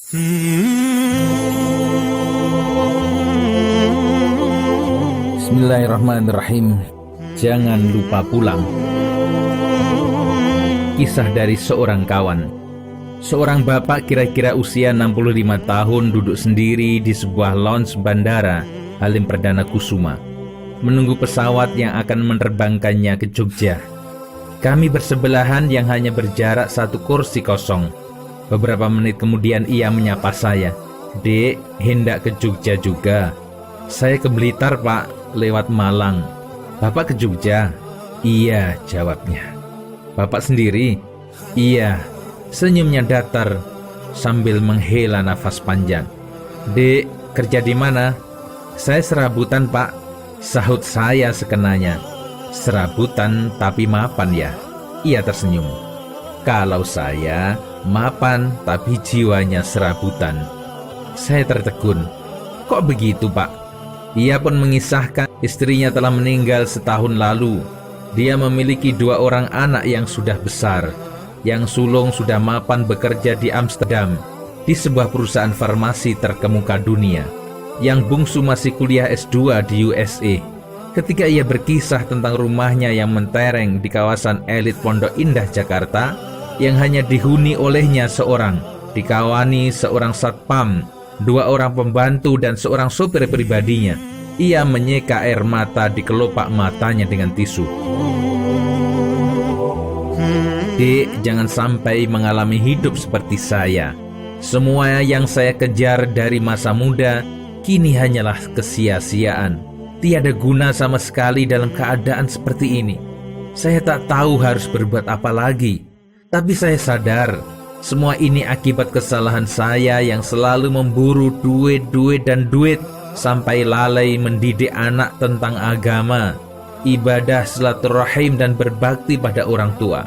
Bismillahirrahmanirrahim. Jangan lupa pulang. Kisah dari seorang kawan. Seorang bapak kira-kira usia 65 tahun duduk sendiri di sebuah lounge bandara Halim Perdana Kusuma, menunggu pesawat yang akan menerbangkannya ke Jogja. Kami bersebelahan yang hanya berjarak satu kursi kosong. Beberapa menit kemudian ia menyapa saya. "Dek, hendak ke Jogja juga?" "Saya ke Blitar, Pak, lewat Malang." "Bapak ke Jogja?" "Iya," jawabnya. "Bapak sendiri?" "Iya." Senyumnya datar sambil menghela nafas panjang. "Dek, kerja di mana?" "Saya serabutan, Pak," sahut saya sekenanya. "Serabutan tapi mapan ya?" Ia tersenyum. "Kalau saya mapan tapi jiwanya serabutan." Saya tertegun. "Kok begitu, Pak?" Ia pun mengisahkan istrinya telah meninggal setahun lalu. Dia memiliki 2 orang anak yang sudah besar. Yang sulung sudah mapan bekerja di Amsterdam, di sebuah perusahaan farmasi terkemuka dunia. Yang bungsu masih kuliah S2 di USA. Ketika ia berkisah tentang rumahnya yang mentereng di kawasan elit Pondok Indah, Jakarta, yang hanya dihuni olehnya seorang, dikawani seorang satpam, 2 orang pembantu dan seorang sopir pribadinya, ia menyeka air mata di kelopak matanya dengan tisu. "Dek, jangan sampai mengalami hidup seperti saya. Semua yang saya kejar dari masa muda kini hanyalah kesia-siaan. Tiada guna sama sekali dalam keadaan seperti ini. Saya tak tahu harus berbuat apa lagi. Tapi saya sadar, semua ini akibat kesalahan saya yang selalu memburu duit sampai lalai mendidik anak tentang agama, ibadah, silaturahim, dan berbakti pada orang tua.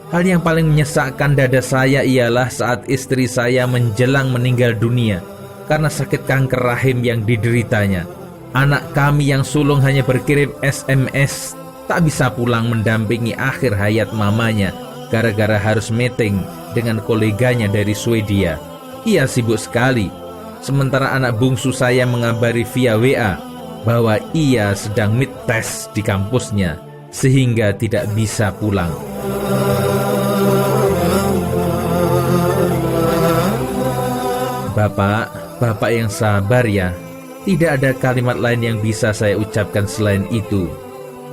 Hal yang paling menyesakkan dada saya ialah saat istri saya menjelang meninggal dunia karena sakit kanker rahim yang dideritanya. Anak kami yang sulung hanya berkirim SMS, tak bisa pulang mendampingi akhir hayat mamanya gara-gara harus meeting dengan koleganya dari Swedia. Ia sibuk sekali. Sementara anak bungsu saya mengabari via WA bahwa ia sedang mid test di kampusnya sehingga tidak bisa pulang. Bapak yang sabar ya. Tidak ada kalimat lain yang bisa saya ucapkan selain itu."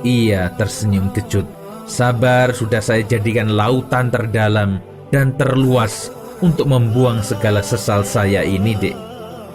Ia tersenyum kecut. "Sabar sudah saya jadikan lautan terdalam dan terluas untuk membuang segala sesal saya ini, Dek.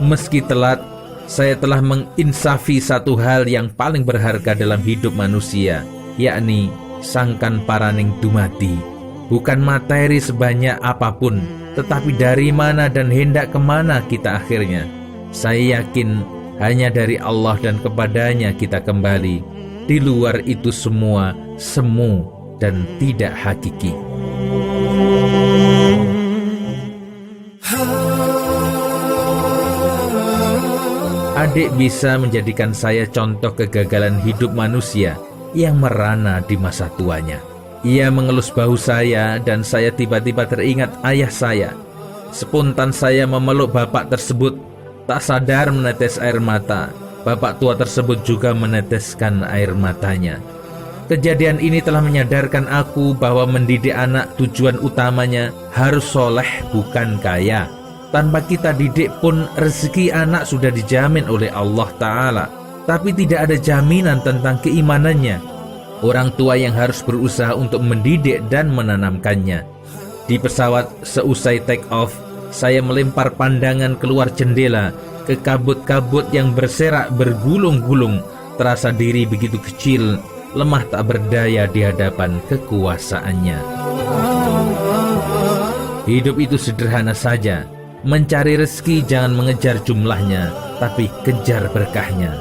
Meski telat, saya telah menginsafi satu hal yang paling berharga dalam hidup manusia, yakni sangkan paraning dumadi. Bukan materi sebanyak apapun, tetapi dari mana dan hendak kemana kita akhirnya. Saya yakin hanya dari Allah dan kepadanya kita kembali. Di luar itu semua semu dan tidak hakiki." Adik bisa menjadikan saya contoh kegagalan hidup manusia yang merana di masa tuanya. Ia mengelus bahu saya dan saya tiba-tiba teringat ayah saya. Spontan saya memeluk bapak tersebut, tak sadar menetes air mata. Bapak tua tersebut juga meneteskan air matanya. Kejadian ini telah menyadarkan aku bahwa mendidik anak tujuan utamanya harus soleh, bukan kaya. Tanpa kita didik pun rezeki anak sudah dijamin oleh Allah Ta'ala. Tapi tidak ada jaminan tentang keimanannya. Orang tua yang harus berusaha untuk mendidik dan menanamkannya. Di pesawat seusai take off, saya melempar pandangan keluar jendela ke kabut-kabut yang berserak bergulung-gulung. Terasa diri begitu kecil, lemah tak berdaya di hadapan kekuasaannya. Hidup itu sederhana saja. Mencari rezeki jangan mengejar jumlahnya, tapi kejar berkahnya.